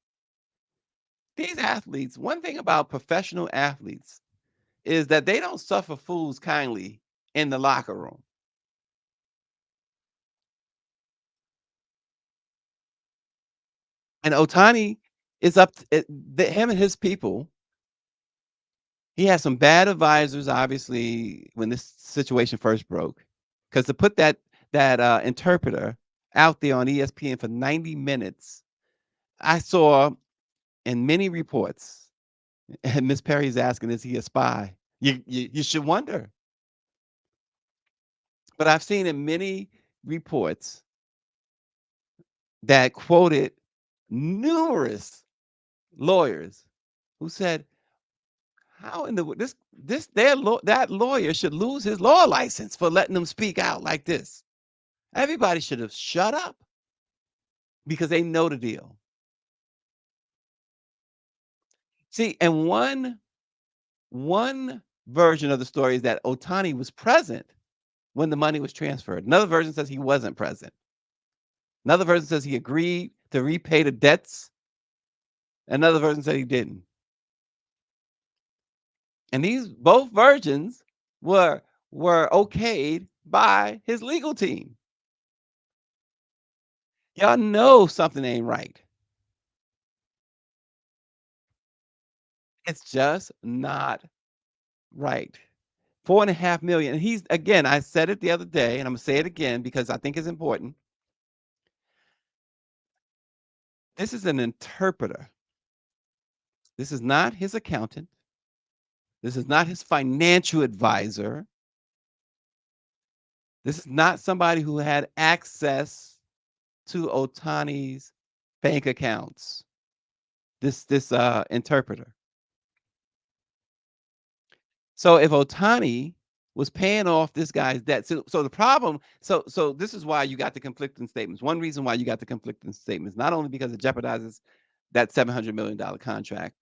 These athletes, one thing about professional athletes is that they don't suffer fools kindly in the locker room. And Ohtani is up to him and his people. He has some bad advisors, obviously, when this situation first broke, because to put that interpreter out there on ESPN for 90 minutes, I saw in many reports, and Miss Perry's asking, is he a spy? You should wonder. But I've seen in many reports that quoted numerous lawyers who said, how in the that lawyer should lose his law license for letting them speak out like this. Everybody should have shut up because they know the deal. See, and one version of the story is that Ohtani was present when the money was transferred. Another version says he wasn't present. Another version says he agreed to repay the debts. Another version said he didn't. And these both versions were okayed by his legal team. Y'all know something ain't right. It's just not right. 4.5 million. And he's, again, I said it the other day, and I'm gonna say it again because I think it's important. This is an interpreter. This is not his accountant. This is not his financial advisor. This is not somebody who had access to Ohtani's bank accounts. This interpreter. So if Ohtani was paying off this guy's debt, so the problem, so this is why you got the conflicting statements. One reason why you got the conflicting statements, not only because it jeopardizes that $700 million contract,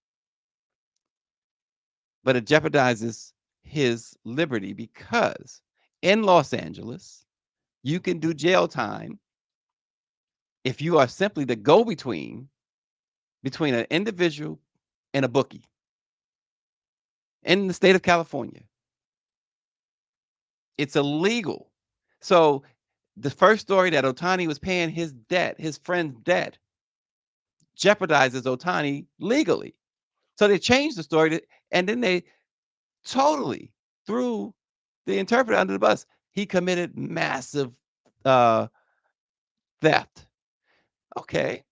but it jeopardizes his liberty because in Los Angeles, you can do jail time if you are simply the go-between between an individual and a bookie in the state of California. It's illegal. So the first story that Ohtani was paying his debt, his friend's debt, jeopardizes Ohtani legally. So they changed the story and then they totally threw the interpreter under the bus. He committed massive theft. Okay.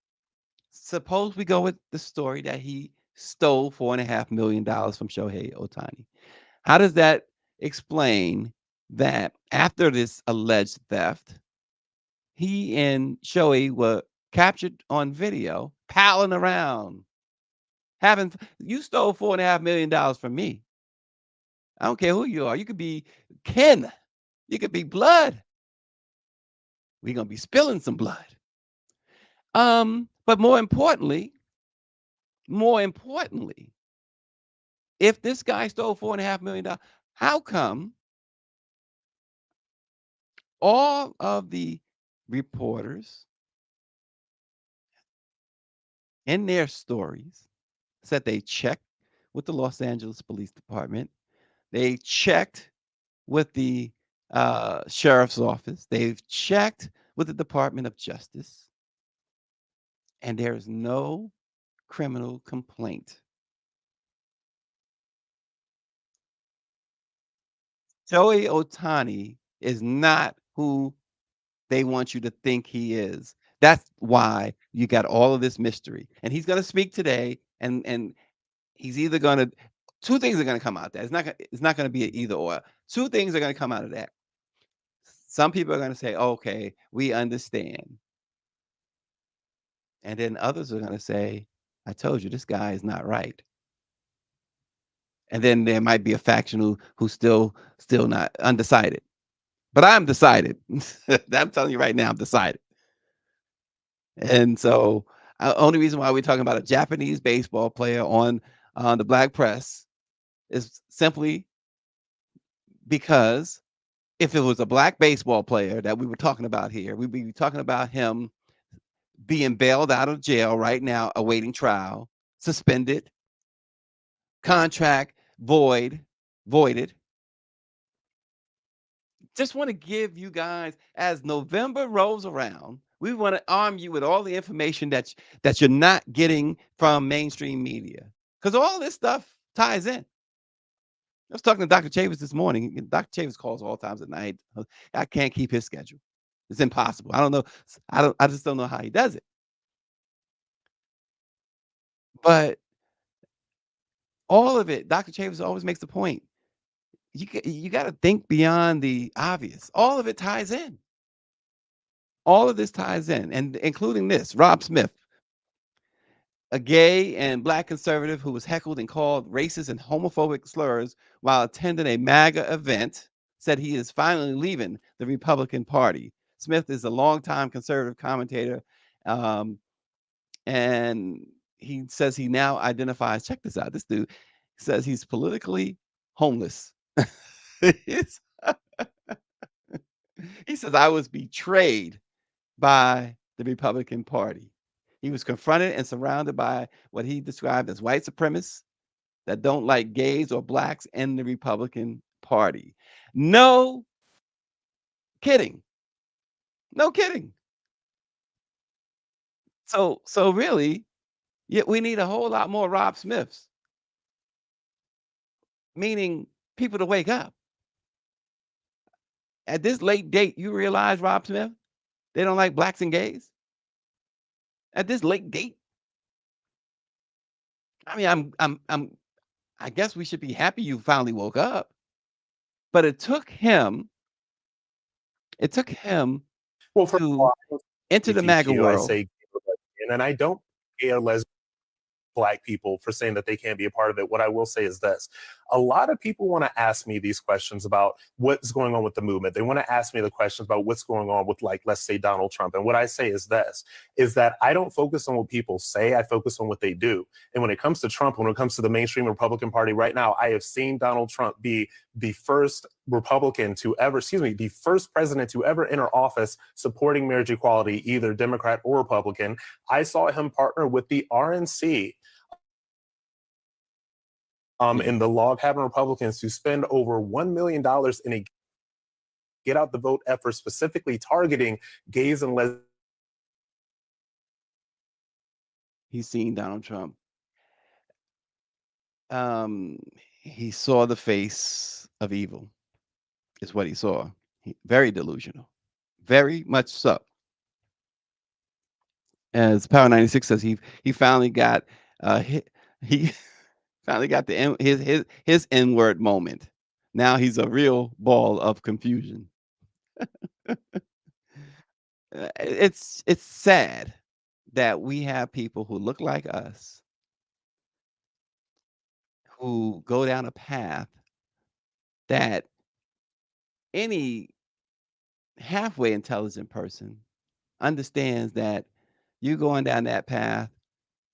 Suppose we go with the story that he stole $4.5 million from Shohei Ohtani. How does that explain that after this alleged theft, he and Shohei were captured on video, palling around, you stole $4.5 million from me. I don't care who you are. You could be kin. You could be blood. We're gonna be spilling some blood. But more importantly, if this guy stole $4.5 million, how come all of the reporters in their stories said they checked with the Los Angeles Police Department, they checked with the sheriff's office, they've checked with the Department of Justice, and there's no criminal complaint. Shohei Ohtani is not who they want you to think he is. That's why you got all of this mystery. And he's going to speak today, and he's either going to, two things are going to come out of that. It's not going to be an either or. Two things are going to come out of that. Some people are going to say, okay, we understand. And then others are going to say, I told you, this guy is not right. And then there might be a faction who's still not undecided. But I'm decided. I'm telling you right now, I'm decided. And so only reason why we're talking about a Japanese baseball player on the Black Press is simply because if it was a black baseball player that we were talking about here, we'd be talking about him being bailed out of jail right now, awaiting trial, suspended, contract voided. Just want to give you guys, as November rolls around, we want to arm you with all the information that you're not getting from mainstream media, because all this stuff ties in. I was talking to Dr. Chavis this morning. Dr. Chavis calls all times at night. I can't keep his schedule. It's impossible. I don't know. I just don't know how he does it. But all of it, Dr. Chavis always makes the point. You got to think beyond the obvious. All of it ties in. All of this ties in, and including this, Rob Smith, a gay and black conservative who was heckled and called racist and homophobic slurs while attending a MAGA event, said he is finally leaving the Republican Party. Smith is a longtime conservative commentator, and he says he now identifies, check this out, this dude says he's politically homeless. He says, I was betrayed by the Republican Party. He was confronted and surrounded by what he described as white supremacists that don't like gays or blacks in the Republican Party. No kidding. No kidding. So really, we need a whole lot more Rob Smiths, meaning people to wake up. At this late date, you realize, Rob Smith, they don't like blacks and gays? At this late date? I mean, I guess we should be happy you finally woke up. But it took him Well, first of to all, enter the MAGA I world. say, and I don't gay or lesbian black people for saying that they can't be a part of it. What I will say is this. A lot of people want to ask me these questions about what's going on with the movement. They want to ask me the questions about what's going on with, like, let's say Donald Trump. And what I say is this, is that I don't focus on what people say. I focus on what they do. And when it comes to Trump, when it comes to the mainstream Republican Party right now, I have seen Donald Trump be the first Republican to ever, the first president to ever enter office supporting marriage equality, either Democrat or Republican. I saw him partner with the RNC in the log cabin Republicans to spend over $1 million in a get out the vote effort specifically targeting gays and lesbians. He's seen Donald Trump. He saw the face of evil, is what he saw. Very delusional, very much so. As Power 96 says, he finally got he finally got his N-word moment. Now he's a real ball of confusion. It's sad that we have people who look like us who go down a path that any halfway intelligent person understands that you're going down that path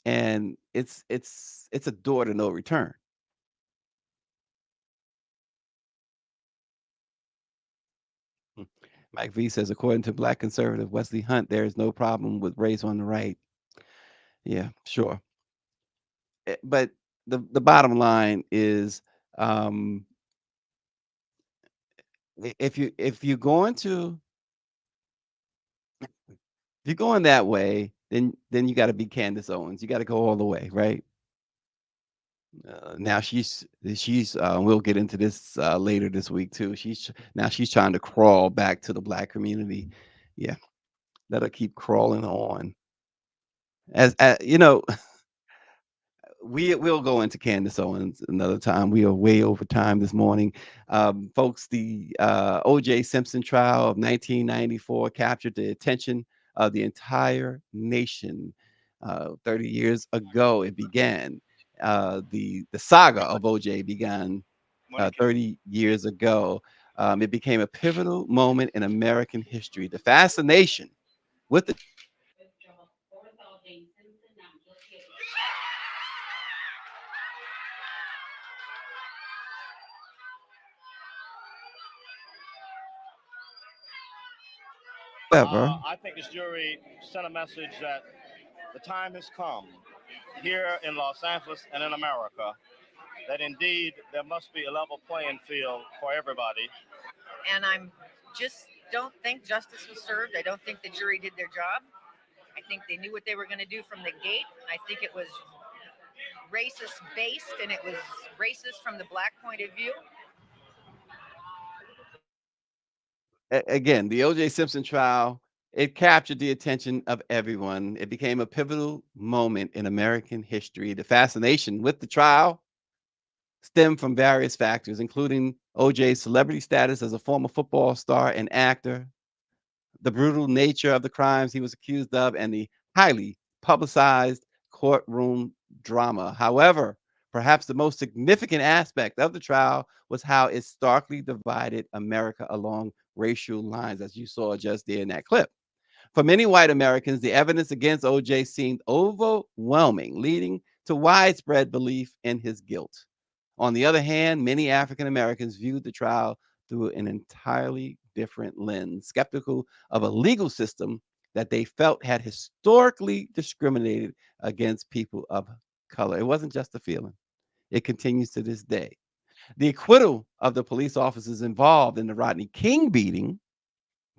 and it's a door to no return. Mike V says, according to Black conservative Wesley Hunt, there is no problem with race on the right. Yeah, sure. But the bottom line is, if you're going that way, then you got to be Candace Owens. You got to go all the way, right? Now she's we'll get into this later this week too. She's trying to crawl back to the Black community. Yeah, let her keep crawling on. As you know, we'll go into Candace Owens another time. We are way over time this morning. Folks, the O.J. Simpson trial of 1994 captured the attention of the entire nation. 30 years ago, it began. The saga of O.J. began 30 years ago. It became a pivotal moment in American history. The fascination with the I think this jury sent a message that the time has come here in Los Angeles and in America that indeed there must be a level playing field for everybody. And I just don't think justice was served. I don't think the jury did their job. I think they knew what they were going to do from the gate. I think it was racist based, and it was racist from the Black point of view. Again, the O.J. Simpson trial, it captured the attention of everyone. It became a pivotal moment in American history. The fascination with the trial stemmed from various factors, including O.J.'s celebrity status as a former football star and actor, the brutal nature of the crimes he was accused of, and the highly publicized courtroom drama. However, perhaps the most significant aspect of the trial was how it starkly divided America along racial lines, as you saw just there in that clip. For many white Americans, the evidence against O.J. seemed overwhelming, leading to widespread belief in his guilt. On the other hand, many African Americans viewed the trial through an entirely different lens, skeptical of a legal system that they felt had historically discriminated against people of color. It wasn't just a feeling. It continues to this day. The acquittal of the police officers involved in the Rodney King beating,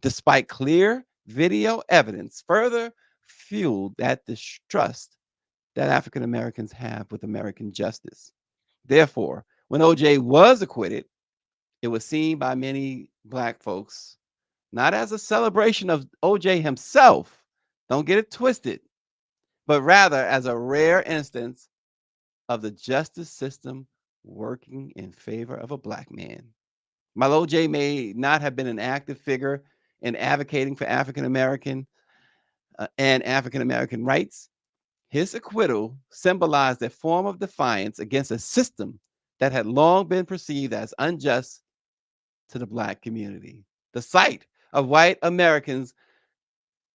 despite clear video evidence, further fueled that distrust that African Americans have with American justice. Therefore, when O.J. was acquitted, it was seen by many Black folks not as a celebration of O.J. himself, don't get it twisted, but rather as a rare instance of the justice system working in favor of a Black man. While O.J. may not have been an active figure in advocating for African American and African American rights, his acquittal symbolized a form of defiance against a system that had long been perceived as unjust to the Black community. The sight of white Americans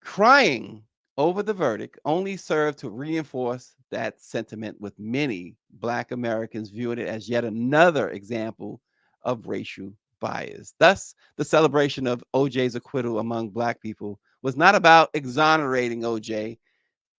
crying over the verdict only served to reinforce that sentiment, with many Black Americans viewing it as yet another example of racial bias. Thus, the celebration of OJ's acquittal among Black people was not about exonerating OJ,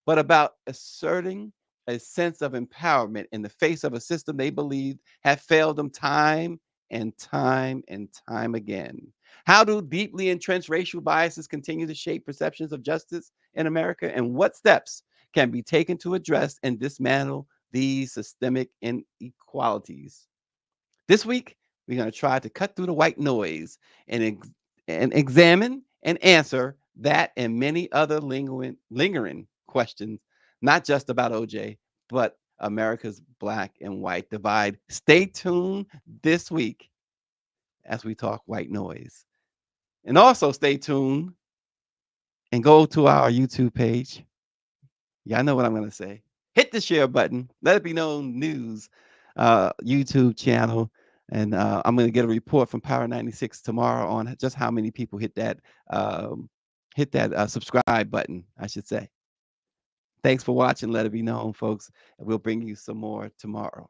but about asserting a sense of empowerment in the face of a system they believed had failed them time and time and time again. How do deeply entrenched racial biases continue to shape perceptions of justice in America? And what steps can be taken to address and dismantle these systemic inequalities? This week, we're going to try to cut through the white noise and examine and answer that and many other lingering questions, not just about OJ, but America's Black and white divide. Stay tuned this week as we talk white noise. And also stay tuned and go to our YouTube page. Y'all know what I'm going to say. Hit the share button. Let it be known news YouTube channel. And I'm going to get a report from Power 96 tomorrow on just how many people hit that subscribe button, I should say. Thanks for watching. Let it be known, folks. We'll bring you some more tomorrow.